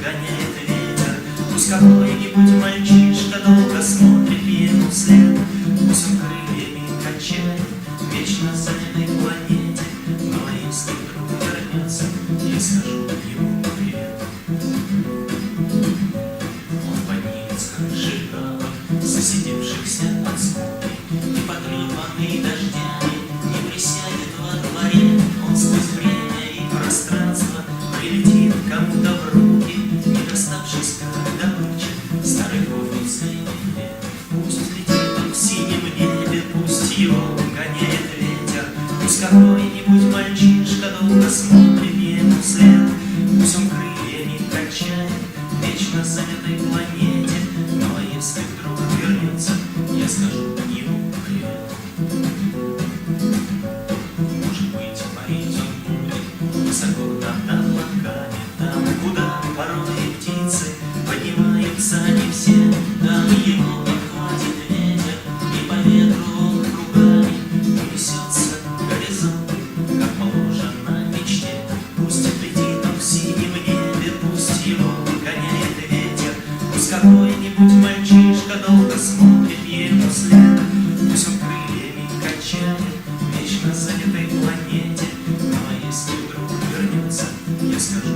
гоняет ветер. Пусть какой-нибудь мальчишка долго смотрит ему вслед. Пусть он крыльями качает вечно занятой планете. Но если вдруг вернется, я скажу ему привет. Он поднимет с крыши галок, засидевшихся под скукой и потрепанный дождями, не присядет во дворе. Он сквозь время и пространство прилетит кому-то в руки, не доставшись как добыча старой кофейской петле. Пусть летит он в синем небе, пусть его гоняет ветер. Пусть какой-нибудь мальчишка долго смотрит ему вслед. Пусть он крыльями качает вечно занятой планете. Но если вдруг вернется, я скажу ему привет. Может быть, парить он будет высоко над облаками, там, куда порой птицы поднимаются не все. Там его подхватит ветер, и по ветру он кругами унесется к горизонту, как положено мечте. Пусть летит он в синем небе, пусть его гоняет ветер. Пусть какой-нибудь мальчишка долго смотрит ему вслед. Пусть он крыльями качает вечно занятой планете. Но если вдруг вернется, я скажу